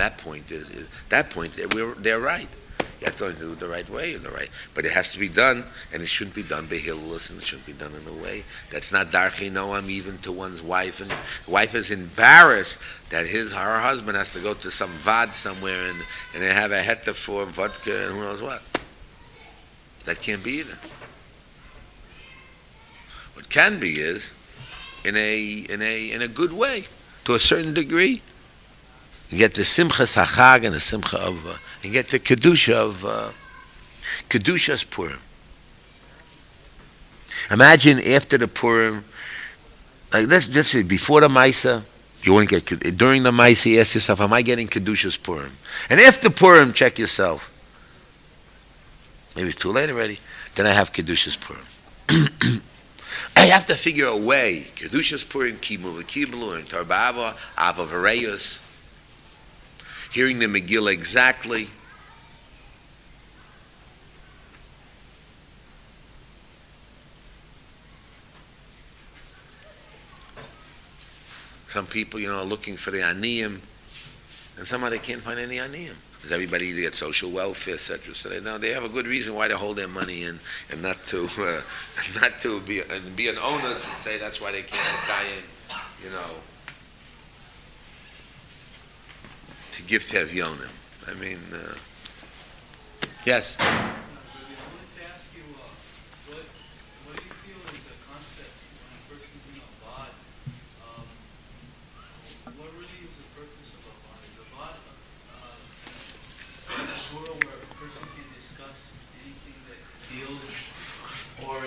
that point they're right. You have to do it the right way, but it has to be done, and it shouldn't be done behillus, and it shouldn't be done in a way that's not darchei noam even to one's wife, and the wife is embarrassed that her husband has to go to some vad somewhere and they have a heta for vodka and who knows what. That can't be either. What can be is in a good way, to a certain degree. You get the simchas hachag and the simcha of, you get the kedusha of kedusha's Purim. Imagine after the Purim, like let's say before the Maisa, you wouldn't get during the Maisa. You ask yourself, am I getting kedusha's Purim? And after Purim, check yourself. Maybe it's too late already. Then I have kedusha's Purim. I have to figure a way. Kedusha's Purim, kimu v'kiblu, and tarbava, ava v'reyus. Hearing the Megillah exactly. Some people, are looking for the aniyim, and somehow they can't find any aniyim. Because everybody either gets social welfare, etc. So they have a good reason why they hold their money in, and not to be an owner and say that's why they can't die in, to give to Evyonim. I mean, yes? I wanted to ask you, what do you feel is the concept when a person's in a vad? What really is the purpose of a vad? Is a vad a Torah where a person can discuss anything that he feels, or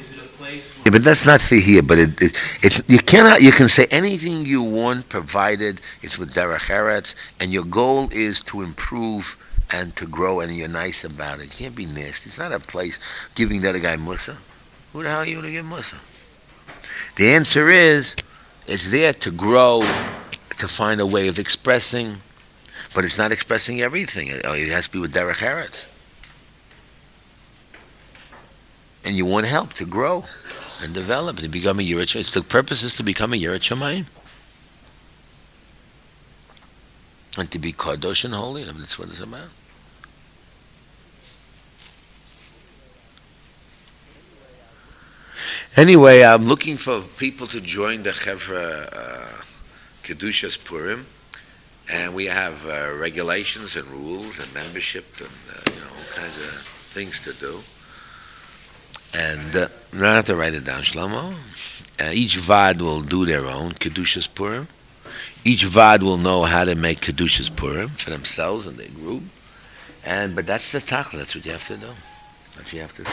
is it a place where... Yeah, but that's not for here. But it's you can say anything you want, provided it's with derech eretz, and your goal is to improve and to grow, and you're nice about it. You can't be nasty. It's not a place giving the other guy mussar. Who the hell are you to give mussar? The answer is, it's there to grow, to find a way of expressing, but it's not expressing everything. It has to be with derech eretz. And you want help to grow and develop, to become a Yirat Shamayim. The purpose is to become a Yirat Shamayim. And to be kadosh and holy. I mean, that's what it's about. Anyway, I'm looking for people to join the Chevra Kedusha's Purim. And we have regulations and rules and membership and all kinds of things to do. And you don't have to write it down, Shlomo. Each Vad will do their own Kedusha's Purim. Each Vad will know how to make Kedusha's Purim for themselves and their group. But that's the tachlis. That's what you have to do. That's what you have to do.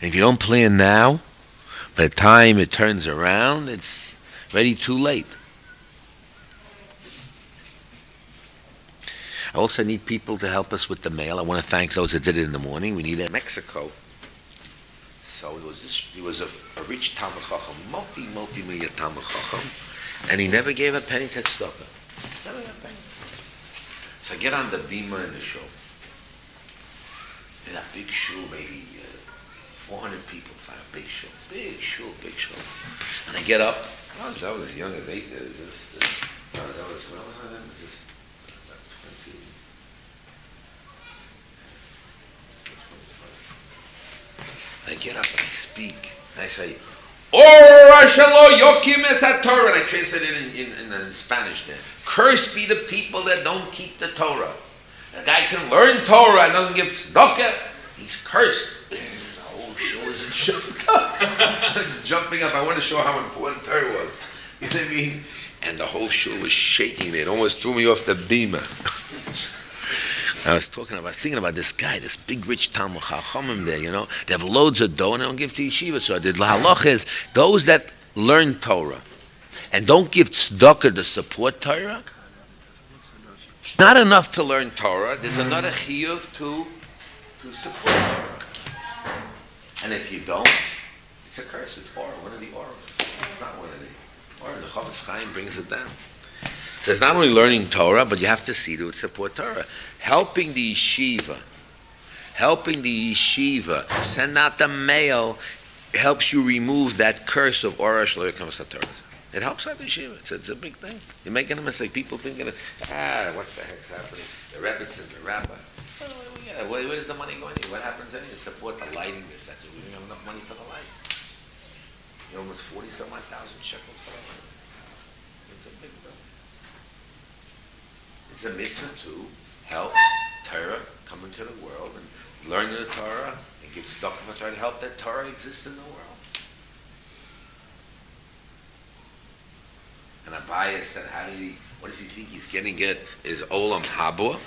And if you don't plan now, by the time it turns around, it's already too late. I also need people to help us with the mail. I want to thank those that did it in the morning. We need it in Mexico. So he was a rich Talmud Chacham, multi-million Talmud Chacham, and he never gave a penny to tzedakah. Never gave a penny. So I get on the bima in the show. In a big shul, maybe 400 people, a big shul. Big shul. And I get up. I was as young as 8. I get up and I speak, and I say, Ora shelo yokim es Torah, and I translate it in Spanish there. Cursed be the people that don't keep the Torah. A guy can learn Torah and doesn't give tzedakah, he's cursed. And the whole show is jumping up. I want to show how important Torah was. You know what I mean? And the whole show was shaking. It almost threw me off the bima. I was thinking about this guy, this big rich Talmud Chachamim there, They have loads of dough and they don't give to Yeshiva. So the halach is, those that learn Torah and don't give tzedakah to support Torah, not enough to learn Torah, there's another chiyuv to support Torah. And if you don't, it's a curse. It's Torah, one of the Oros. It's not one of the Oros. The Chavetz Chaim brings it down. So it's not only learning Torah, but you have to see to it support Torah. Helping the yeshiva, send out the mail helps you remove that curse of Orash Lo Yekam Torah. It helps out the yeshiva. It's a big thing. You're making a mistake. People thinking, what the heck's happening? The Rebbe and the Rabbi. Where does the money go in here? What happens in here? Support the lighting this section. We don't have enough money for the lights. Almost 40-some-odd thousand shekels for the light. It's a big bill. It's a mitzvah to help Torah come into the world and learn the Torah and give tzedakah for Torah to help that Torah exist in the world. And Abaya said, what does he think he's getting at is Olam Haba?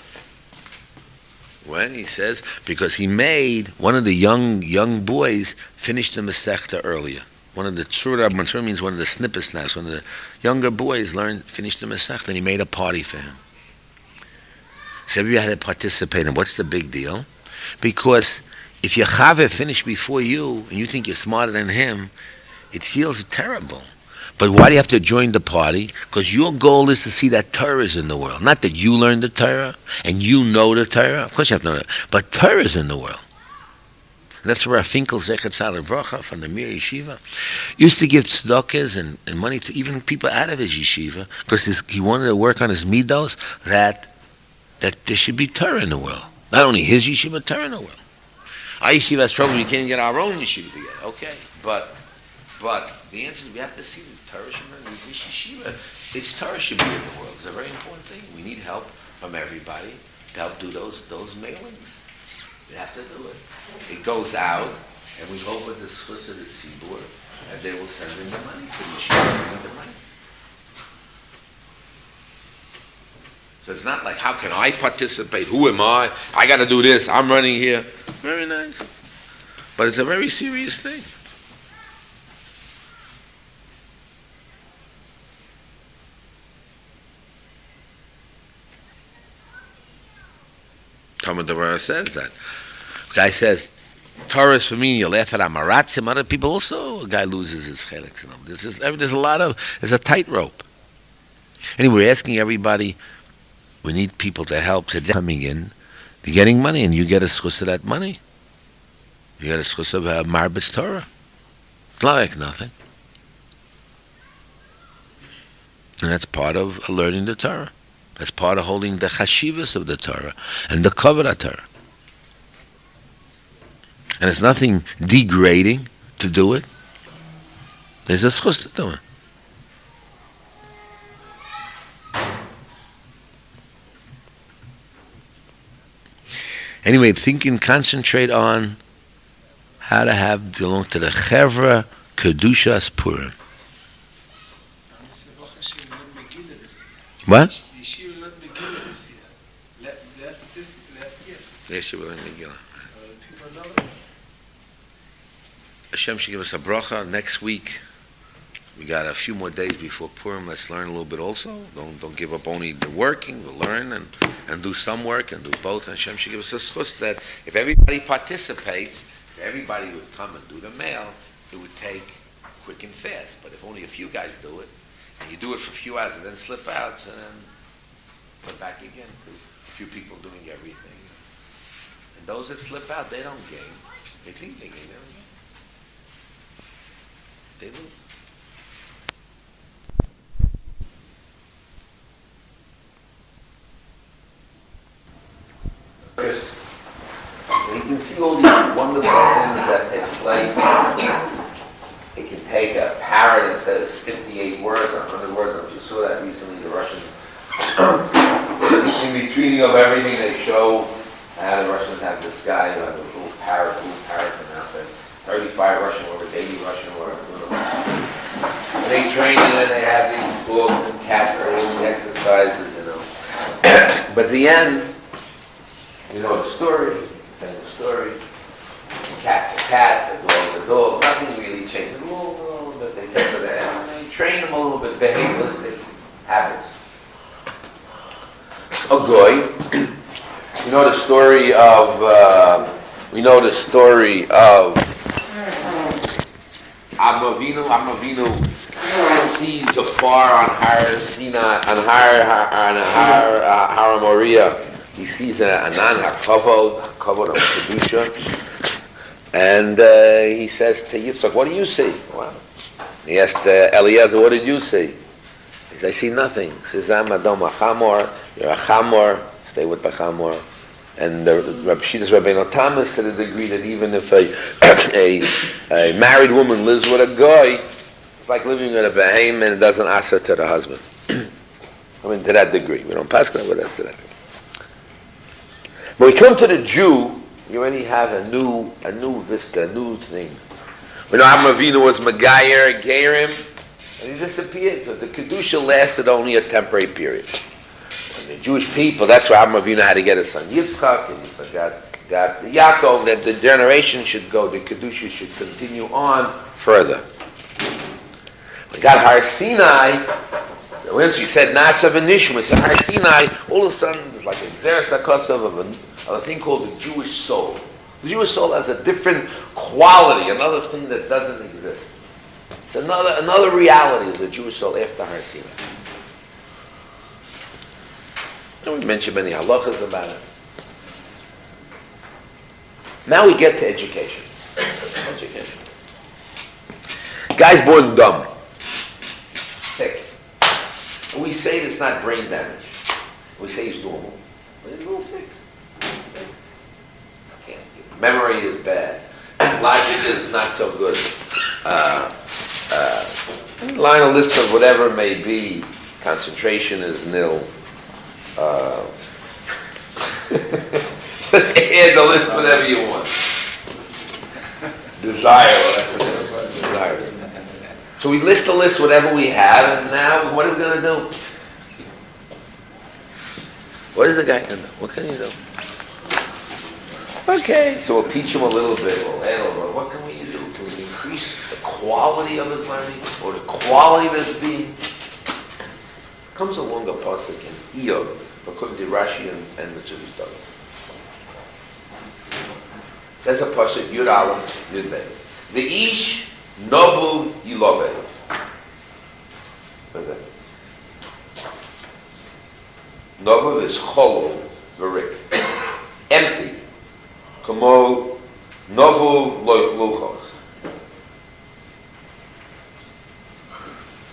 When he says, because he made one of the young boys finish the Masechta earlier. One of the Tzura means one of the snippersnaps. One of the younger boys finished the Masechta, and he made a party for him. So everybody had to participate. And what's the big deal? Because if your Chaveh finished before you, and you think you're smarter than him, it feels terrible. But why do you have to join the party? Because your goal is to see that Torah is in the world. Not that you learn the Torah and you know the Torah. Of course you have to know that. But Torah is in the world. And that's where Finkel Zechet Tzaddik Bracha from the Mir Yeshiva used to give tzedakahs and money to even people out of his yeshiva because he wanted to work on his midos that there should be Torah in the world. Not only his yeshiva, Torah in the world. Our yeshiva has trouble. We can't get our own yeshiva together. Okay, but the answer is we have to see the Torah should be this yeshiva. Its Torah should be in the world. It's a very important thing. We need help from everybody to help do those mailings. We have to do it. It goes out, and we hope with the schus of the tzibur, and they will send in the money to the yeshiva with the money. So it's not like, how can I participate? Who am I? I got to do this. I'm running here. Very nice. But it's a very serious thing. Talmud Torah says that. The guy says, Torah is for me, you laugh at Amaratzim, other people also, a guy loses his chelik. There's a tightrope. Anyway, we're asking everybody, we need people to help. So they're coming in, they're getting money, and you get a schus of that money. You get a schus of Marbitz Torah. It's not like nothing. And that's part of learning the Torah. That's part of holding the chashivas of the Torah and the kavod Torah. And it's nothing degrading to do it. There's a schus to do it. Anyway, think and concentrate on how to belong to the Chevra Kedushas Purim. What? Yeshiva learned Megillah this year. Last year. Yeshiva learned Megillah. So people know that. Hashem should give us a bracha next week. We got a few more days before Purim. Let's learn a little bit also. Don't give up only the working. We'll learn and do some work and do both. And Hashem should give us a schus that if everybody participates, if everybody would come and do the mail, it would take quick and fast. But if only a few guys do it, and you do it for a few hours and then slip out, and then put back again to a few people doing everything. And those that slip out, they don't gain. They think they gain. They lose. You can see all these wonderful things that take place. It can take a parrot that says 58 words or 100 words. If you saw that recently, the Russians, in between of everything, they show how the Russians have this guy who has a little parrot from outside. 35 Russian words, 80 Russian words. And they train him and they have these books and cats are doing exercises, But at the end, you know the story, famous story. Cats are cats, a dog is a dog. Nothing really changes. A little bit they get to the end. And they train them a little bit behavioralistic habits. A goy. We know the story of Avinu. Avinu sees afar on Har Sinai, on Har Moriah. He sees an anan hakavod of kedusha, And he says to Yitzchak, what do you see? Wow. He asked Eliezer, what did you see? He says, I see nothing. He says, I'm Adam a Chamor, you're a Chamor, stay with the Chamor. And Rabbi Shitas Rabbeinu Thomas to the degree that even if a married woman lives with a guy, it's like living with a behem and it doesn't ask her to the husband. I mean, to that degree. We don't pass that, but that's to that degree. When we come to the Jew, you already have a new vista, a new thing. We know Avraham Avinu was Megayer, Gerim, and he disappeared. So the Kedusha lasted only a temporary period. When the Jewish people, that's why Avraham Avinu had to get his son Yitzchak, and Yitzchak got Yaakov, that the generation should go, the Kedusha should continue on further. We got Har Sinai. Once you said Nashav and Nishma, we said Har Sinai, all of a sudden there's like a Xeris HaKosav of a thing called the Jewish soul. The Jewish soul has a different quality, another thing that doesn't exist. It's another reality is the Jewish soul after Har Sinai. And we mentioned many halachas about it. Now we get to education. Education. Guy's born dumb. Sick. And we say it's not brain damage. We say he's normal. But he's a little sick. Memory is bad. Logic is not so good. Line a list of whatever it may be. Concentration is nil. Just add the list whatever you want. Desire. So we list the list whatever we have, and now what are we going to do? What is the guy going to do? What can you do? Okay, so we'll teach him a little bit. We'll add a little. What can we do? Can we increase the quality of his learning or the quality of his being? Comes along a pasuk in Iyov, according to Rashi and the Tzidus. There's a pasuk Yud Aleph Yud Beit. The Ish Novu Yilove. What's that? Novu is Cholo Verik, empty. Kamo Novu Loichluchos.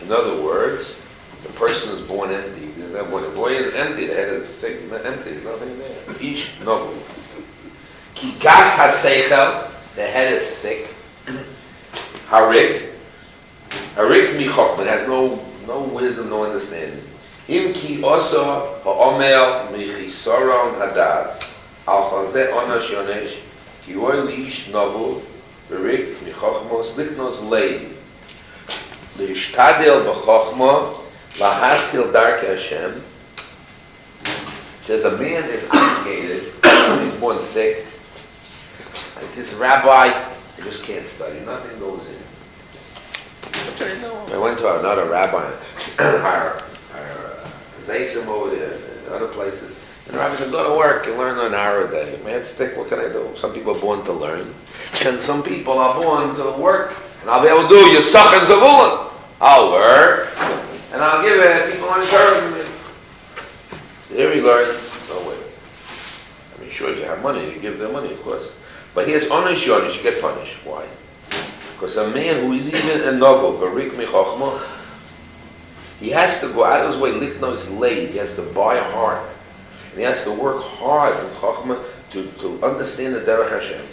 In other words, the person is born empty. When the boy is empty, the head is thick, empty, there's nothing there. Ish Novu. Ki gas haseichel, the head is thick. Harik mi chokhmah, has no wisdom, no understanding. Im ki osa ha'omel mi chisoron hadas. Al chazeh onash yonesh, ki roy liish novu, harik mi chokhmos, liknos leib. Leishtadel b'chokhmah, lahaskil darke Hashem. Says a man is obligated, he's born thick. This rabbi, I just can't study. Nothing goes in. I went to another rabbi, our Zaysim over there, and other places. And the rabbi said, go to work and learn an hour a day. Man, it's thick, what can I do? Some people are born to learn. And some people are born to work. And I'll be able to do Yisach and Zavulun. I'll work. And I'll give it people encouragement. There he learns. No way. I mean, sure, if you have money, you give them money, of course. But here's Onesh Yonesh, you get punished. Why? Because a man who is even a novel, Barik Mi Chochmah, he has to go out of his way, Liknos Leid, he has to buy a heart. And he has to work hard in Chochmah to understand the Derech Hashem.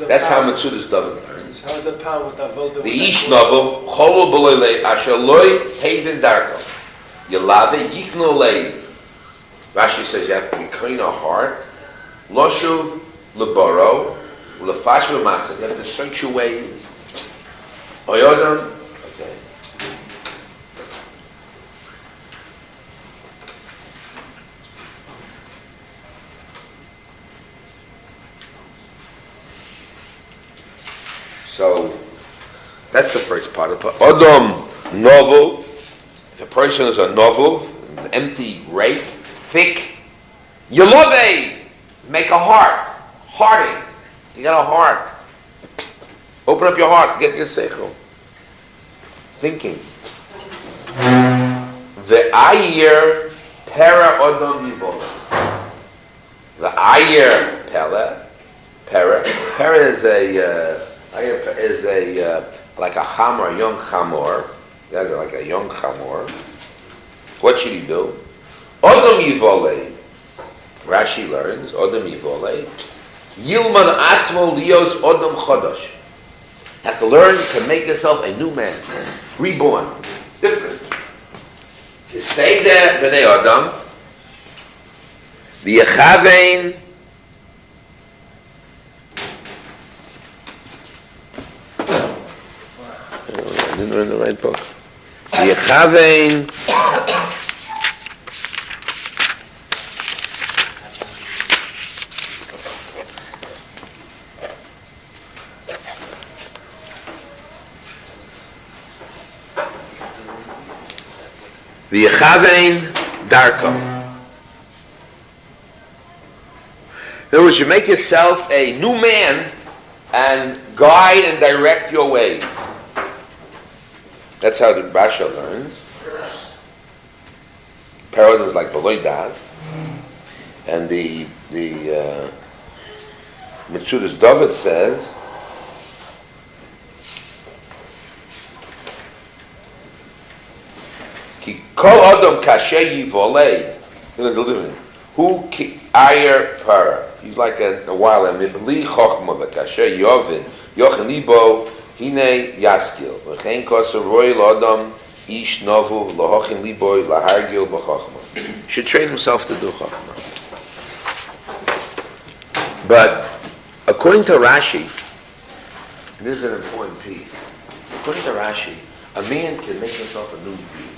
That's how Metzudas David learns. How is the power with Avodah? The Ish Novel, Cholo B'Loi Asher Loi Haven Darko. Yelave Yikno Leib. Rashi says you have to be clean of heart. Loshuv Leboro, Lefash V'Masa. You have to search your ways. Oyodam. Okay. So that's the first part of the Odom Novel. If a person is a novel, an empty rake, thick, Yelove, make a heart, hearting. You got a heart. Open up your heart, get your seichel. Thinking. The ayir Pera Odom Yivolei. The Ayer Pele, Pera is a like a chamor, a young chamor. That's like a young chamor. What should he do? Odom Yivolei. Rashi learns Odom Yivolei. Yilman Atzmo Lios Odom Chodosh. Have to learn to make yourself a new man, reborn, different. You say that b'nei Adam, v'yechavein I didn't read the right book. V'yechavein V'yechavein darko. In other words, you make yourself a new man and guide and direct your ways. That's how the Basha learns. Parallel is like Beloy Das. And the Mitzudas David says, Ki kol adam kashe yivolei. Who ki ayer para. He's like a while and mibli chochma v'kashe yovin yochen libo hine yaskil v'chein koser royal adam ish novu v'lohochin libo lahargil b'chochma. Should train himself to do chochma. But according to Rashi, and this is an important piece. According to Rashi, a man can make himself a new being.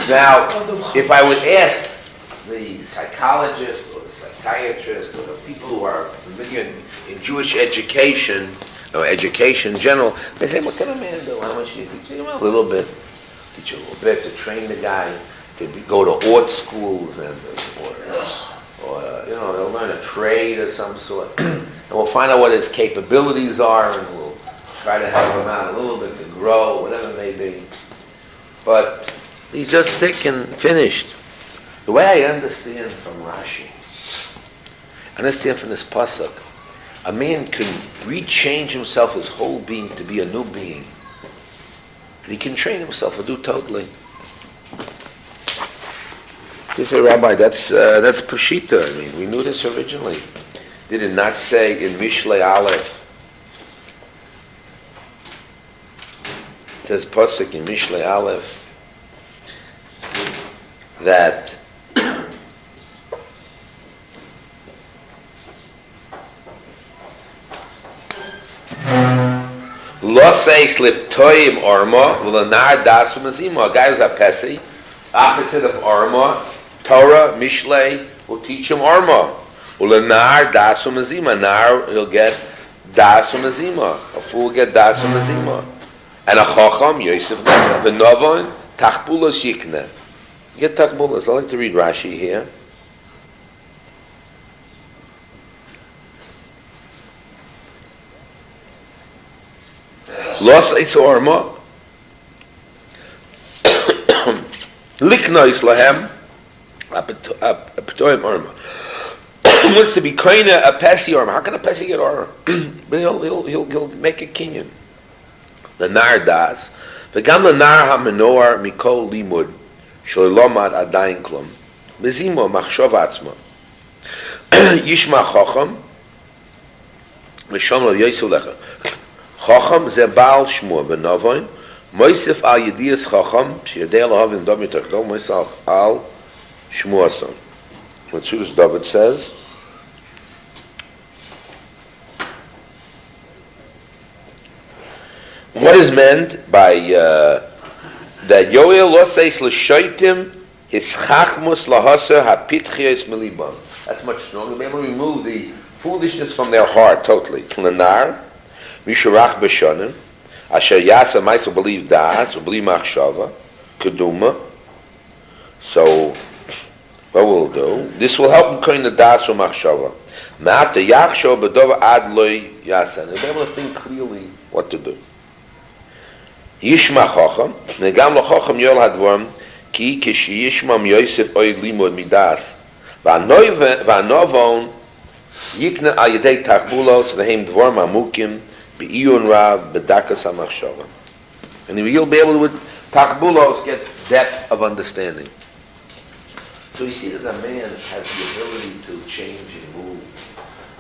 Now, if I would ask the psychologist or the psychiatrist or the people who are familiar in Jewish education, or education in general, they say, what can a man do? How much do you teach him? A little bit. Teach a little bit to train the guy to go to art schools and or they'll learn a trade of some sort. And we'll find out what his capabilities are and we'll try to help him out a little bit to grow, whatever it may be. But he's just thick and finished. The way I understand from Rashi, I understand from this pasuk, a man can rechange himself, his whole being, to be a new being. And he can train himself to do totally. You say, Rabbi, that's Pashita. I mean, we knew this originally. Did it not say in Mishlei Aleph? It says pasuk in Mishlei Aleph that Losei sliptoim orma v'lenar dasum azima. A guy who's a pesi, opposite of orma, Torah, Mishlei will teach him orma. V'lenar dasum azima. Nar, he'll get dasum azima. A fool will get dasum azima. And a chacham, Yosef, v'novon, tachbulos yikneh. Get tachbulos. I like to read Rashi here. Los eis orma liknois lahem apetoim orma. Wants to be kind of a pesi orma. How can a pesi get orma? But he'll make a kinyan. The nar das. V'gam the nar hamenor mikol limud sholomad adayin klum. Bezimo machshov atzma. Yishma chacham v'shom lo yosu lecha. Chacham ze Baal Shmua v'Navoin Moisef al Yediyas Chacham Sheyadei Lahavim Dom Yitachdo Moisef al Shmua Son. What Judas David says. What is meant by that Yoel lo says l'shoitim his chachmus lahaser hapitchios melibam. That's much stronger. Be able to remove the foolishness from their heart totally. Tlenar. Mishurach b'shonim, asher yasa ma'aso believe das, believe machshava, keduma. So, what we'll do? This will help him kind the das or machshava. Ma'ata yachsho b'dova ad loy yasa. They'll be able to think clearly what to do. Yishma chacham, negam lo chacham yol hadvarim, Ki kishiyishmam Yosef oy limod midas. Va'novon yikna al yedei tachbulos v'hem dvar mamukim be'iyun rav bedakas hamachshava. And you'll be able to, with tachbulos, get depth of understanding. So you see that a man has the ability to change and move,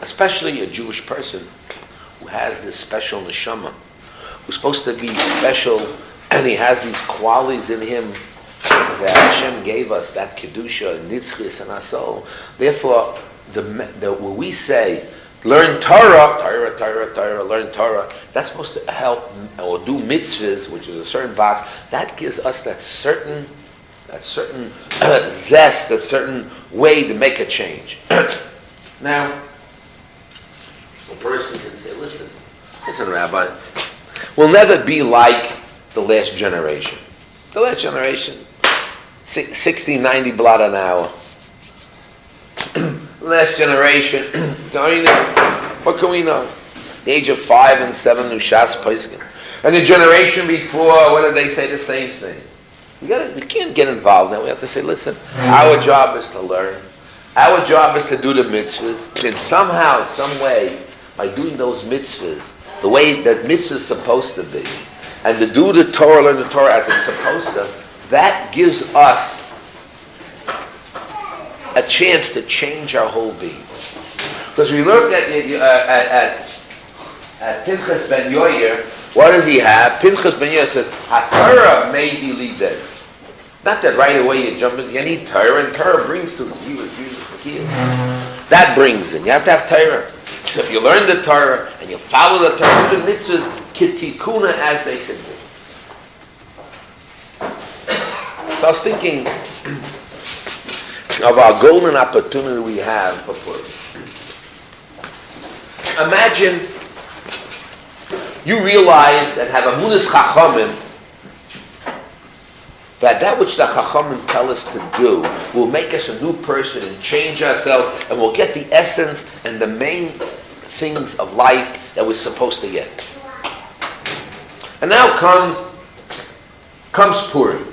especially a Jewish person who has this special neshama, who's supposed to be special, and he has these qualities in him that Hashem gave us, that kedusha and nitzchis in our soul. Therefore, when we say learn Torah, learn Torah, that's supposed to help or do mitzvahs, which is a certain box. That gives us that certain zest, that certain way to make a change. Now, a person can say, listen, Rabbi, we'll never be like the last generation. The last generation, 60, 90 blot an hour. Last generation, what can we know? The age of 5 and 7, Nushas Poiskin. And the generation before, what did they say? The same thing. We can't get involved now. We have to say, listen, our job is to learn. Our job is to do the mitzvahs. And somehow, some way, by doing those mitzvahs, the way that mitzvah is supposed to be, and to do the Torah, learn the Torah as it's supposed to, that gives us a chance to change our whole being. Because we look at Pinchas ben Yoyer, what does he have? Pinchas ben Yoyer says, HaTorah made me lead them. Not that right away you jump in, you need Torah, and Torah brings to Jesus. That brings in. You have to have Torah. So if you learn the Torah, and you follow the Torah, the mitzvahs, kitikuna as they should be. So I was thinking of our golden opportunity we have for Purim. Imagine you realize and have a munas chachamim that which the chachamim tell us to do will make us a new person and change ourselves, and we'll get the essence and the main things of life that we're supposed to get. And now comes Purim.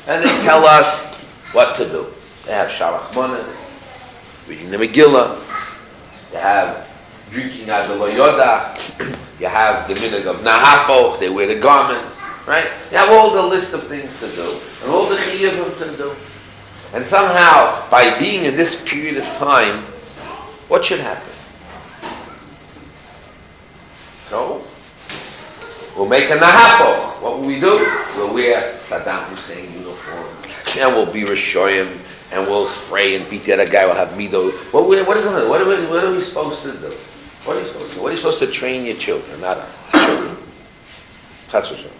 And they tell us what to do. They have Shalach Manas, reading the Megillah, they have drinking out the Lo Yoda, you have the minhag of Nahafo, they wear the garments, right? You have all the list of things to do, and all the chiyuvim to do. And somehow, by being in this period of time, what should happen? So, we'll make a Nahafo. What will we do? We'll wear Saddam Hussein uniform, and we'll be Rishoyim, and we'll spray and beat the other guy. We'll have mido. What are we supposed to do? What are you supposed to do? What are you supposed to train your children? Not us. Children.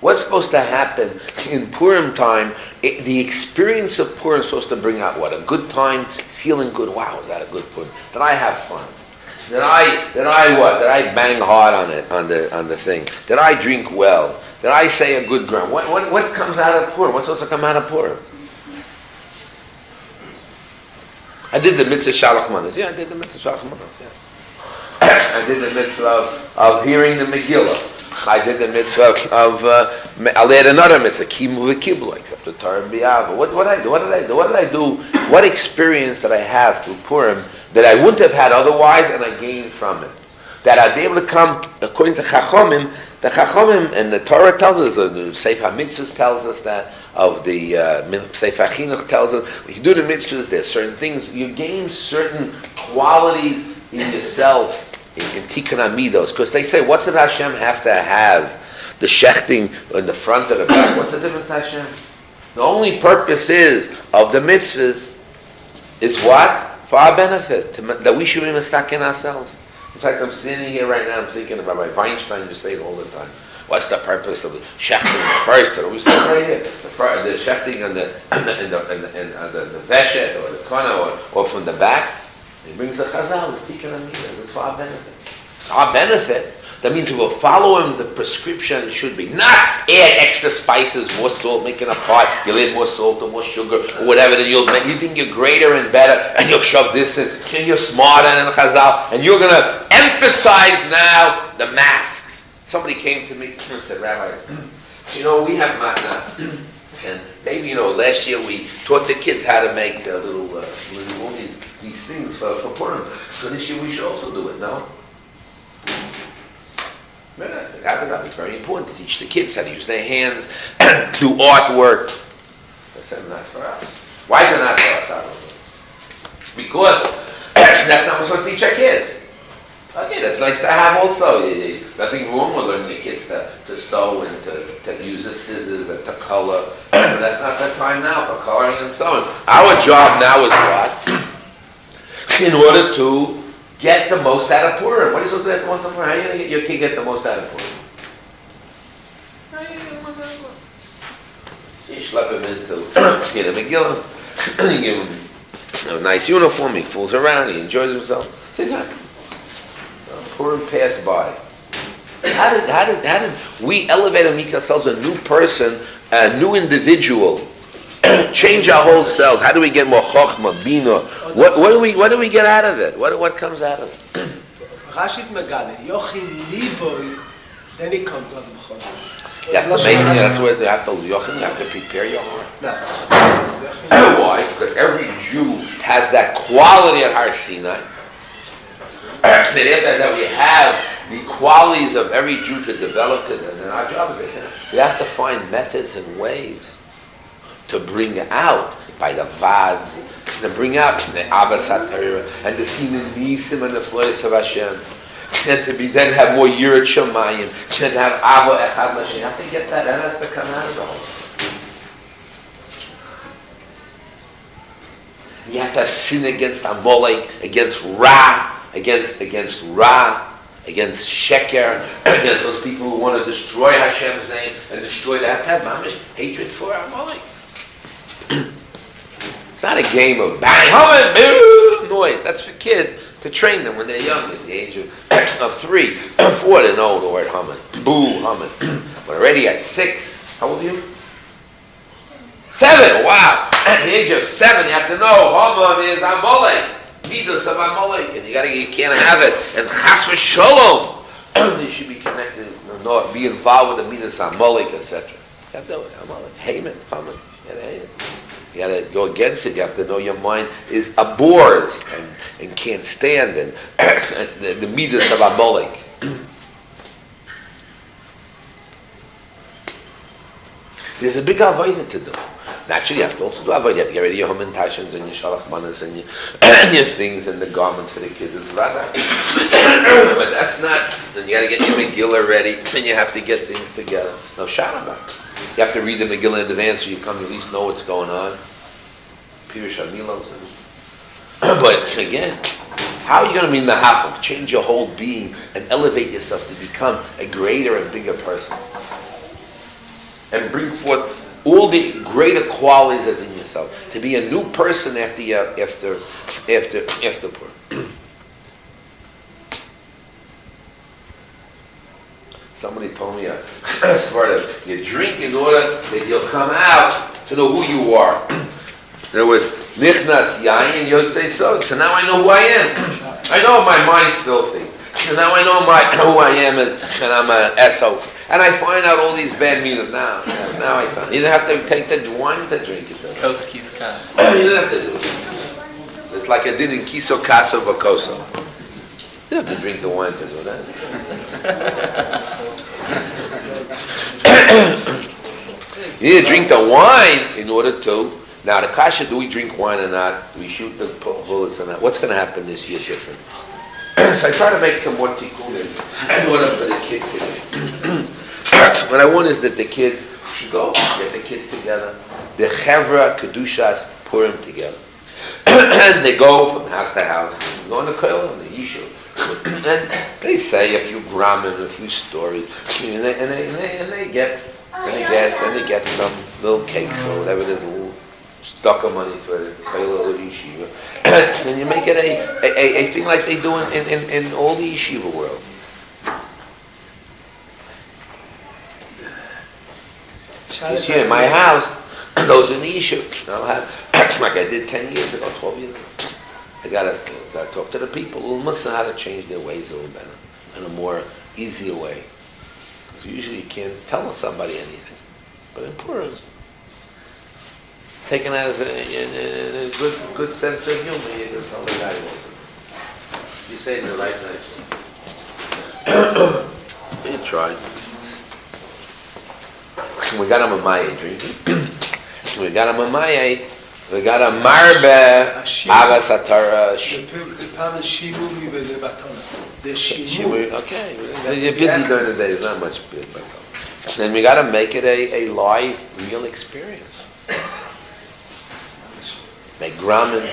What's supposed to happen in Purim time? The experience of Purim is supposed to bring out what? A good time, feeling good. Wow, is that a good Purim? Did I have fun? Did I bang hard on the thing? Did I drink well? Did I say a good grammar? What comes out of Purim? What's supposed to come out of Purim? I did the mitzvah Shalach Manas. Yeah, I did the mitzvah Shalach Manas. Yeah. I did the mitzvah of hearing the Megillah. I did the mitzvah of I'll add another mitzvah, Kimu v'Kiblu, except the Torah and B'Ava. What did I do? What experience did I have through Purim that I wouldn't have had otherwise, and I gained from it? That I'd be able to come, according to Chachomim, the Chachomim, and the Torah tells us, the Sefer HaMitzvahs tells us that, of the Sefer HaChinuch tells us, when you do the mitzvahs, there's certain things, you gain certain qualities in yourself, in Tikkun HaMidos, because they say, what's did Hashem have to have? The shechting in the front or the back, what's the difference to Hashem? The only purpose of the mitzvahs is what? For our benefit, that we should be mistaken ourselves. In fact, I'm standing here right now, I'm thinking about Rabbi Weinstein, you say it all the time. What's the purpose of the shechting first? And we say right here, the shechting and the veshet or the kona or from the back. He brings the chazal, it's tikkun amidah, it's for our benefit. Our benefit, that means we will follow him the prescription it should be. Not add extra spices, more salt, making a pot, you'll add more salt or more sugar or whatever, then you think you're greater and better, and you'll shove this in, and you're smarter than the chazal, and you're going to emphasize now the masks. Somebody came to me and said, Rabbi, We have matnas. And maybe, last year we taught the kids how to make little these things for Purim. So this year we should also do it, no? It's very important to teach the kids how to use their hands, do artwork. That's not for us. Why is it not for us? I don't know. Because that's not what we're supposed to teach our kids. Okay, that's nice to have also. Nothing wrong with learning the kids to sew and to use the scissors and to color. But that's not the time now for coloring and sewing. Our job now is what? In order to get the most out of Purim. What are you supposed to get the most out of Purim? How are you going to get your kid get the most out of Purim? How are you going to get the most out of Purim? You schlep him into get a Megillah. You give him a nice uniform. He fools around. He enjoys himself. It's happy. Purim passed by. How did we elevate and make ourselves a new person, a new individual, change our whole selves? How do we get more chokhmah, bina? What do we get out of it? What comes out of it? Rashi's Megane, Yochin Liboy, then it comes out of Chodesh. That's what you have to Yochin. You have to prepare your heart. Why? Because every Jew has that quality at Har Sinai. That we have the qualities of every Jew to develop it, and then our job is it. We have to find methods and ways to bring out by the vads, to bring out the Abbas HaTorah, and to see the Nisim and the Floyas of Hashem, and to then have more Yirat Shamayim, and have Abba Echad L'Shem. You have to get that has to come out of the whole. You have to sin against Amalek, against Ra, against Sheker, against those people who want to destroy Hashem's name and destroy that. Have mamish hatred for Amalek. It's not a game of bang, noise. That's for kids to train them when they're young, at the age of 3, 4, they know the word Haman. Boo, Haman. But already at 6, how old are you? 7, wow. At the age of 7, you have to know Haman is Amalek. Midas of Amalek, and you can't have it. And Chas v'Sholom, you should be connected, be involved with the Midas of Amalek, etc. You have to know Amalek, Haman, Haman. You got to go against it. You have to know your mind is abhors and can't stand and the Midas of Amalek. There's a big avodah to do. Naturally, you have to also do avodah. You have to get rid of your hamentashins and your shalach manas and your things and the garments for the kids and that. But that's not. Then you got to get your Megillah ready, and you have to get things together. No shalabah. You have to read the Megillah in advance so you come at least know what's going on. Pirush Hamilos. But again, how are you going to be nahafim? Change your whole being and elevate yourself to become a greater and bigger person, and bring forth all the greater qualities that's in yourself, to be a new person after Purim. Somebody told me a sort of you drink in order that you'll come out to know who you are. There was nichnas yayin yosei so. So now I know who I am. I know my mind's filthy. And now I know who I am, and I'm an asshole. And I find out all these bad meanings now. Now I find. You don't have to take the wine to drink it. Koski's Kas. You don't have to do it. It's like I did in Kiso Kaso Vakoso. You don't have to drink the wine to do that. You need to drink the wine in order to. Now the kasha, do we drink wine or not? Do we shoot the bullets or not? What's going to happen this year different? So I try to make some more tikkun in order for the kids today. What I want is that the kids should go, get the kids together, the Chevra Kedushas Purim together. And they go from house to house, go in the koil and the yishuv. And they say a few grammars, a few stories, and they get some little cakes or whatever it is, a little stock of money for the koil or the yeshiva. And you make it a thing like they do in all the yeshiva world. You see, in my house, those in the yeshiva, I'll have, like I did 10 years ago, 12 years ago. I gotta talk to the people who must know how to change their ways a little better, in a more easier way. So usually you can't tell somebody anything. But in Purim, taken as a good sense of humor, you can tell the guy what you say in the right nicely. You tried. We got him a Maya drinking. We got him a Maya. We got a Marbe Avas Atara. Shiur. Okay. You're busy during the day. There's not much big but then we got to make it a live, real experience. Make ramen.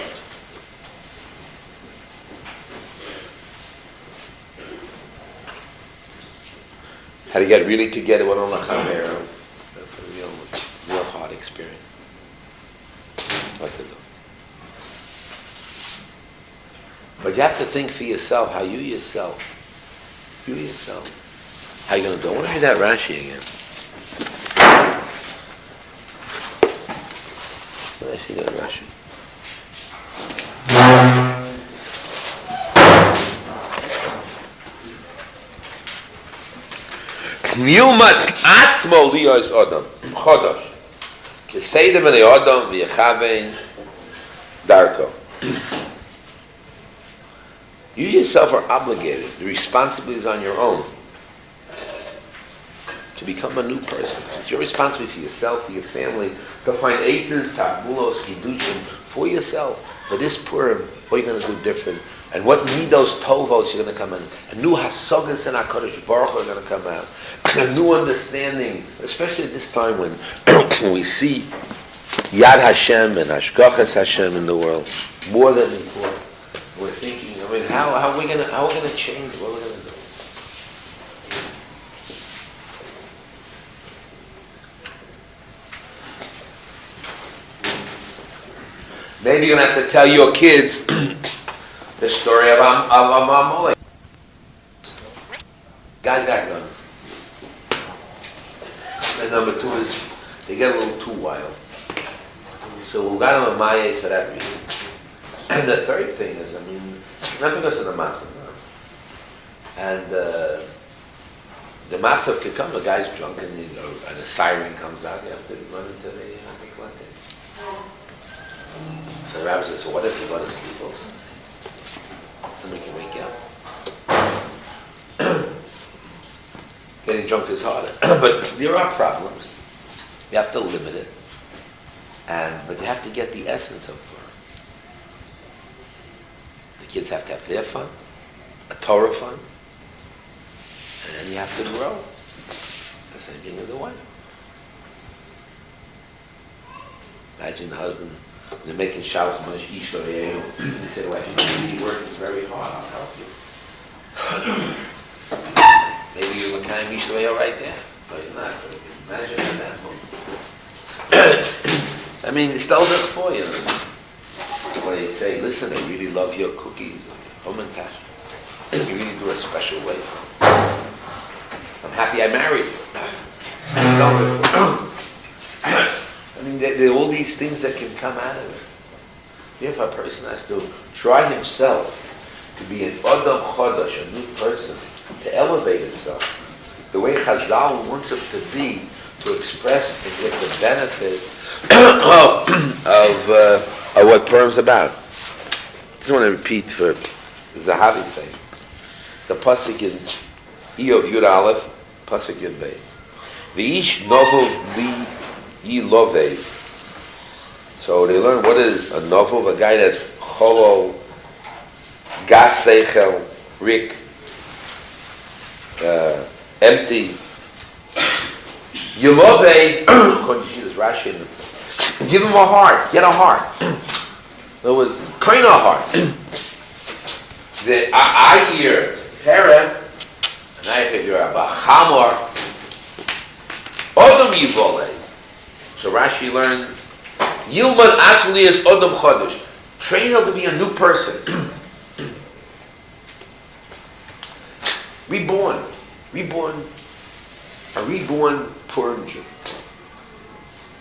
How to get really together with on the Chamero. That's a real hard experience. What to do. But you have to think for yourself, how you yourself, how you going to do it. I want to read that Rashi again. Let me see that Rashi. Nilmat atzmo liyos adam chodosh keseidem v'nei adam v'yechavein darko. You yourself are obligated. The responsibility is on your own to become a new person. It's your responsibility for yourself, for your family, to find eitzes, tabulos, kidushim for yourself. For this Purim, what are you going to do different? And what midos tovos you're going to come in? A new hasogas and HaKadosh Baruch Hu are going to come out. A new understanding, especially at this time when we see Yad Hashem and Hashgachas Hashem in the world more than before. We're thinking, I mean, how are we going to change? What are we going to do? Maybe you're going to have to tell your kids the story of Amalek. Guys got guns. And number two is, they get a little too wild. So we got them a Maya for that reason. And the third thing is, I mean, not because of the matzah. And the matzah could come, the guy's drunk and a siren comes out, you have to run into the miklat. So the rabbi says, so what if you go to sleep also? Somebody can wake you up. Getting drunk is harder. But there are problems. You have to limit it. But you have to get the essence of Torah. The kids have to have their fun, a Torah fun, and then you have to grow. The same thing with the wife. Imagine the husband, they're making shalach mash ishlo yehu. They say, well, if you're working very hard, I'll help you. Maybe you're Makayim ishlo yehu right there, but you're not. Imagine at that moment. I mean, it's still just for you. When they say, listen, I really love your cookies, Holiness. You really do a special way. I'm happy I married you. I mean, there are all these things that can come out of it. If a person has to try himself to be an Adam Chodosh, a new person, to elevate himself, the way Chazal wants him to be, to express and get the benefit of what Purim's about. I just want to repeat for the Zahavi thing. The pasuk in Iyov Yud Aleph, pasuk Yud Beis. V'ish novov li yilovei. So they learn what is a novov, a guy that's cholol, gas seichel, rik, empty. Yilovei, according to Rashi, give him a heart, get a heart. In other words, kind of heart. The ayir, Pere, and I if you're a Bachamor, Odom Yivolei. So Rashi learns, Yilman actually is Odom Chodesh. Train him to be a new person. Reborn. A reborn Purim Jew.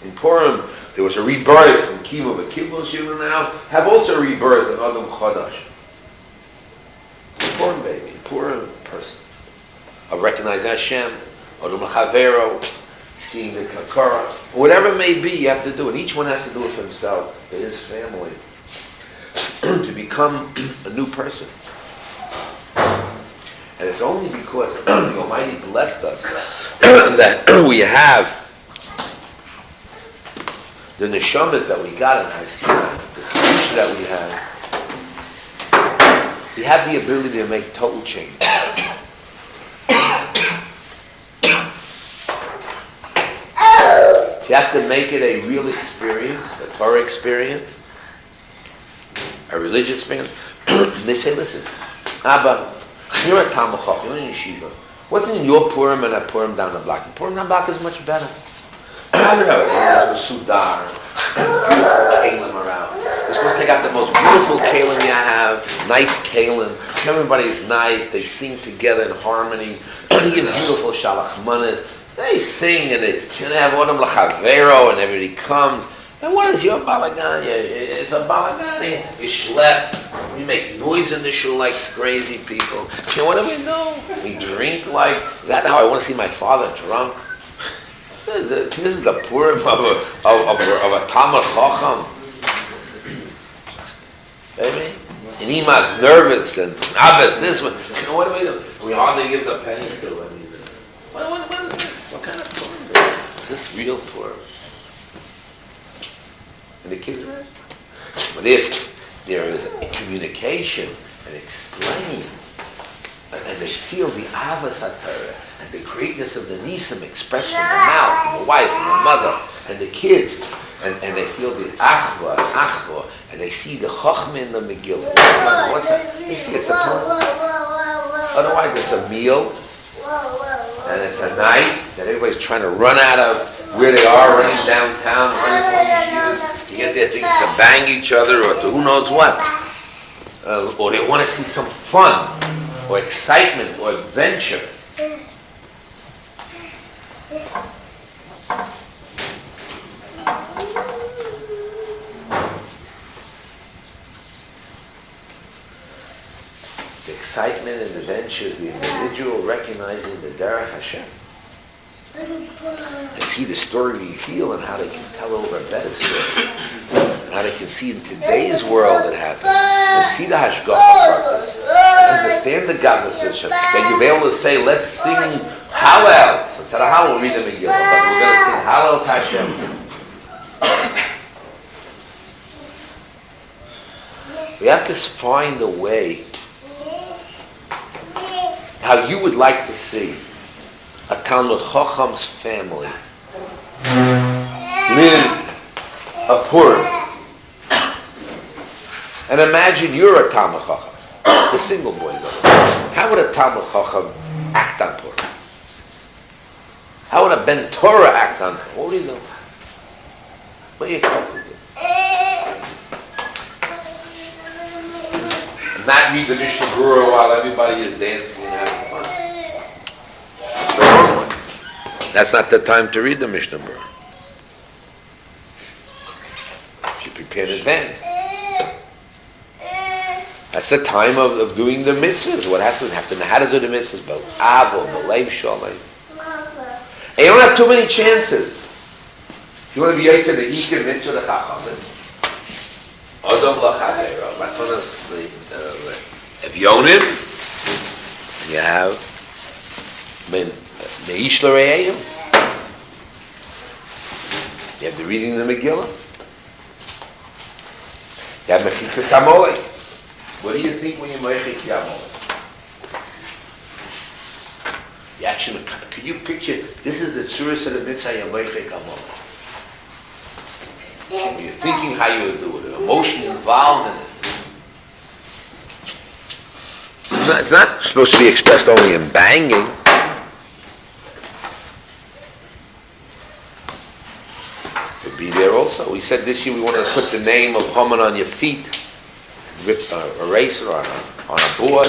In Purim, there was a rebirth from Kiva, but Kiva Shiva now have also a rebirth in Adam Chodesh. Purim baby, Purim person. Of recognizing Hashem, Odom L'Chavero, seeing the Kakara. Whatever it may be, you have to do it. Each one has to do it for himself, for his family, to become a new person. And it's only because the Almighty blessed us that we have the neshamas that we got in Har Sinai, the kedusha that we have. We have the ability to make total change. You have to make it a real experience, a Torah experience, a religious experience. They say, listen, Abba, you're a Talmud Chacham, you're in Yeshiva. What's in your Purim and a Purim down the block? Purim down the block is much better. The Sudar, beautiful kalim around. You're supposed to take out the most beautiful kalim you have, nice kalim. Everybody's nice, they sing together in harmony. They give beautiful shalach manas. They sing and they have Odom L'Chavero and everybody comes. And what is your balagan? It's a balagan. You schlep. We make noise in the shul like crazy people. You know, what do we know? We drink like... Is that how I want to see my father drunk? This is the Purim of a Talmud Chacham. Baby? And Ima's nervous and Abba's this one. You know, what do we do? We hardly give the pennies to him. What is this? What kind of Purim is this? Is this real Purim? And the kids are right. But if there is a communication and explaining, and they feel the Avas HaTorah and the greatness of the Nisim expressed from the mouth, from the wife, from the mother, and the kids, and they feel the Achva, and they see the Chochmah in the Megillah. What's that? They see it's a Purim. Otherwise, it's a meal, and it's a night that everybody's trying to run out of where they are, running downtown, running from yeshivas, to get their things to bang each other or to who knows what. Or they want to see some fun, or excitement, or adventure. The excitement and adventure is the individual recognizing the Derech Hashem. And see the story we feel and how they can tell over a better story. And how they can see in today's world it happens. And see the Hashgacha purpose. And understand the godless Hashem. That you'll be able to say, let's sing Hallel. So instead of Hallel, we'll read the Megillah. But we're going to sing Hallel to Hashem. We have to find a way how you would like to see a Talmud Chacham's family live a Purim. And imagine you're a Talmud Chacham, the single boy. How would a Talmud Chacham act on Purim? How would a Ben Torah act on Purim? What would he do? What do you expect to do? Not read the Mishnah Berurah while everybody is dancing and having fun. That's the wrong one. That's not the time to read the Mishnah Berurah. You should prepare in advance. That's the time of doing the mitzvahs. What has to happen? How to do the mitzvahs? But Avon, the Leiv Shalom. And you don't have too many chances. If you want to be Yitzhak, the Ikar Mitzvah, the Chachamim. Odom L'Chavero. Matonas Evyonim. And you have Meish L'Re'eim. You have the reading of the Megillah. You have Mechikas Hamolei. What do you think when you Mechik Hamolei? You actually, could you picture, this is the Tzuras of the Mitzvah Mechik Hamolei. When you're thinking how you would do it, an emotion involved in it. It's not supposed to be expressed only in banging. Could be there also. We said this year we wanted to put the name of Haman on your feet, ripped on an eraser on a board.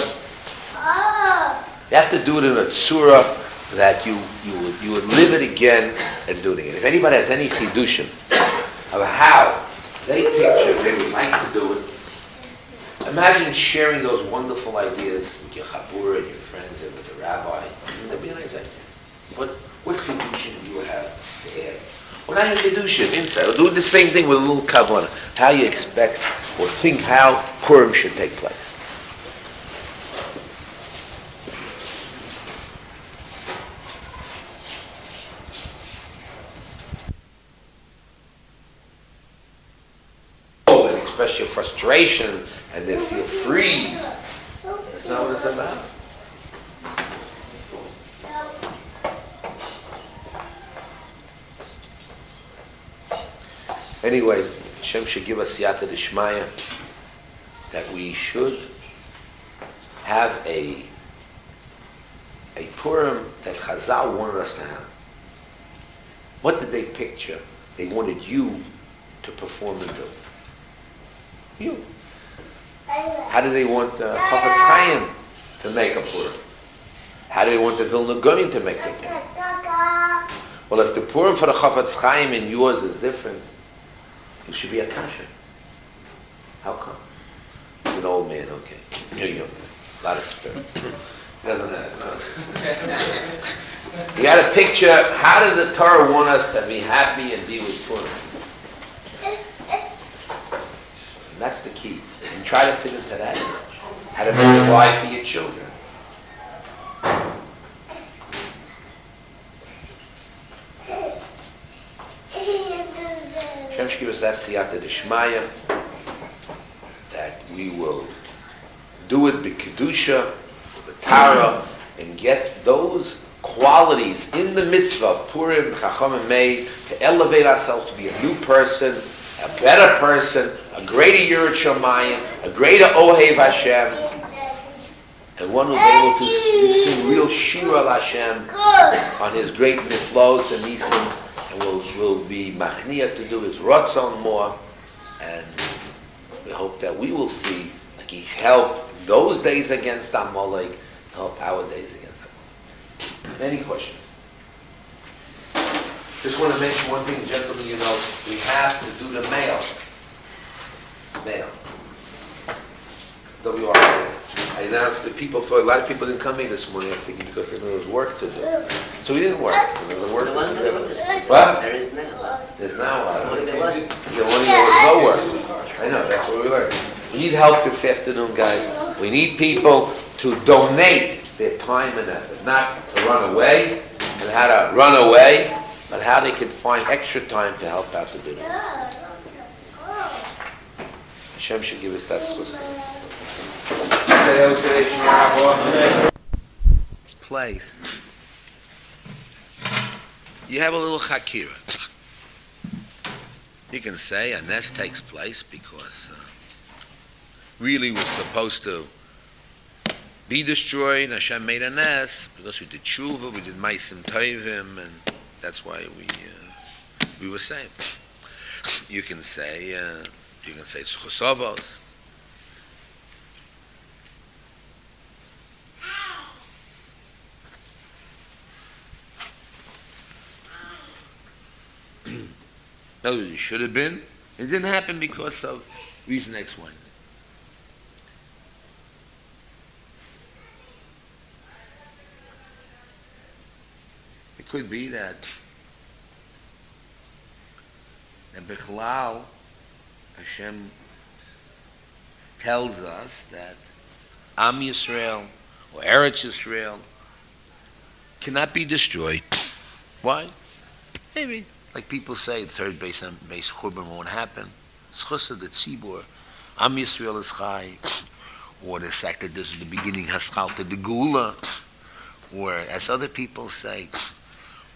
You have to do it in a tzura that you would live it again and do it again. If anybody has any chidushim of how they picture they would like to do it, imagine sharing those wonderful ideas with your chabura and your friends and with the rabbi. That'd be a nice idea. But We're not in Kedusha, inside. We'll do the same thing with a little kavanah. How you expect or think how Purim should take place. And express your frustration and then feel free. That's not what it's about. Anyway, Hashem should give us siyata d'shmaya that we should have a Purim that Chazal wanted us to have. What did they picture? They wanted you to perform and do. You. How do they want Chafetz Chaim to make a Purim? How do they want the Vilna Gaon to make the Purim? Well, if the Purim for the Chafetz Chaim and yours is different, it should be a kasha. How come? He's an old man, okay. You're young. A lot of spirit. Doesn't have. You got to picture, how does the Torah want us to be happy and be with Purim? And that's the key. And try to fit into that image. How to make it right for your children. Hashem should give us that siyata d'shmaya, that we will do it b'kedusha, b'tara, and get those qualities in the mitzvah of Purim, Chachamim made, to elevate ourselves to be a new person, a better person, a greater Yirat Shamayim, a greater Ohev Hashem, and one who's able to sing real Shiur al Hashem on his great niflos and nisim, and will be machniya to do his ratzon more, and we hope that we will see, like he's helped those days against Amalek, help our days against Amalek. Any questions? Just want to mention one thing, gentlemen, you know, we have to do the mail. Mail. WR. I announced that people thought, a lot of people didn't come in this morning, I think, because there was work to do. So we didn't work. There was work to do. What? There is now. There's now This morning there wasn't. The morning there was no work. I know, that's what we learned. We need help this afternoon, guys. We need people to donate their time and effort. Not to run away, and how to run away, but how they can find extra time to help out to do that. Hashem should give us that solution. Place. You have a little chakira. You can say a nest takes place because really we're supposed to be destroyed. Hashem made a nest because we did tshuva, we did meisim tovim, and that's why we were saved. You can say tzchusavos. No, it should have been. It didn't happen because of reason X, Y. It could be that Bichlal, Hashem tells us that Am Yisrael or Eretz Yisrael cannot be destroyed. Why? Maybe. Like people say, the third base Churban won't happen. Schus of the Tzibur, Am Yisrael is Chai, or the fact that this is the beginning Haschalta the Gula, or as other people say,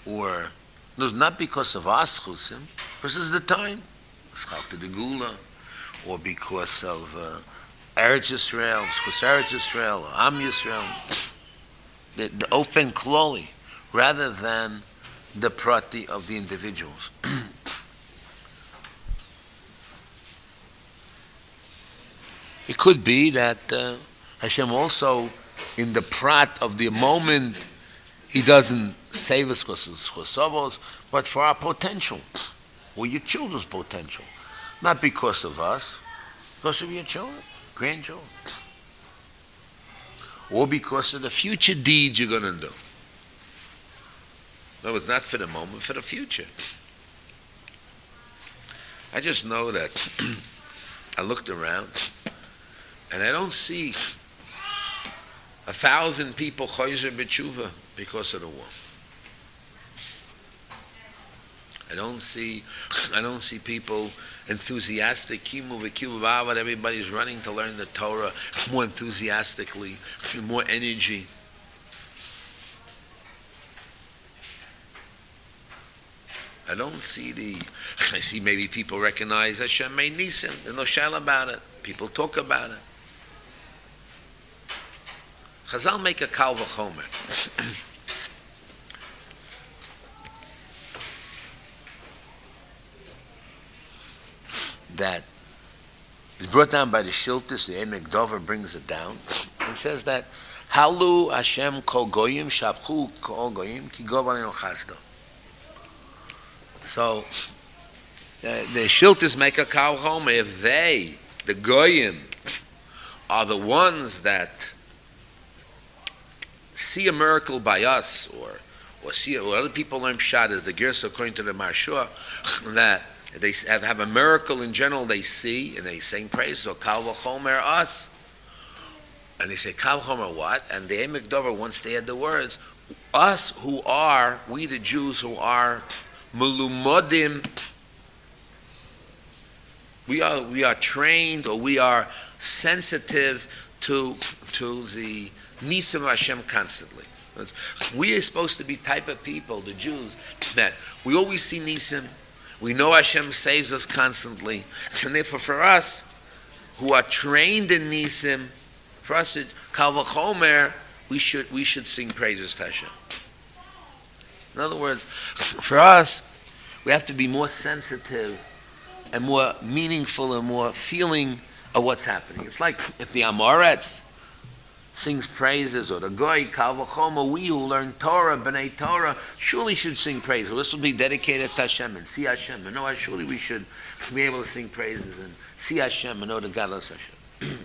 or no, not because of us Chusim, because it's the time Haschalta the Gula, or because of Eretz Yisrael, Schus Eretz Yisrael, or Am Yisrael, the Ofen Kloli, rather than the prati of the individuals. It could be that Hashem also, in the prat of the moment, He doesn't save us because of chosavos, but for our potential, or your children's potential. Not because of us, because of your children, grandchildren. Or because of the future deeds you're going to do. No, it's not for the moment, for the future. I just know that I looked around and I don't see 1,000 people choyzer b'tshuva because of the war. I don't see people enthusiastic, kimu v'kilu v'avad, everybody's running to learn the Torah more enthusiastically, more energy. I see maybe people recognize Hashem made Nisim. There's no shal about it. People talk about it. Chazal make a kal v'chomer. That is brought down by the Shiltis, the Emek Dover brings it down, and says that Halu Hashem kol goyim shabchu kol goyim ki gov alenu chasdo. So the Shiltis make a kal v'chomer. If they, the goyim, are the ones that see a miracle by us, or other people learn pshat as the Gersa according to the Marshua, that they have a miracle in general they see, and they sing praise, so kal v'chomer us. And they say, kal v'chomer what? And the Emek Dover, once they had the words, us who are, we the Jews who are melumodim, we are trained, or we are sensitive to the Nisim of Hashem constantly. We are supposed to be type of people, the Jews, that we always see Nisim. We know Hashem saves us constantly. And therefore for us, who are trained in Nisim, for us, kal v'chomer, we should sing praises to Hashem. In other words, for us, we have to be more sensitive and more meaningful and more feeling of what's happening. It's like if the Amoretz sings praises, or the Goy, kal v'chomer, we who learn Torah, B'nai Torah, surely should sing praises. Well, this will be dedicated to Hashem and see Hashem. And know surely we should be able to sing praises and see Hashem and know the godless Hashem.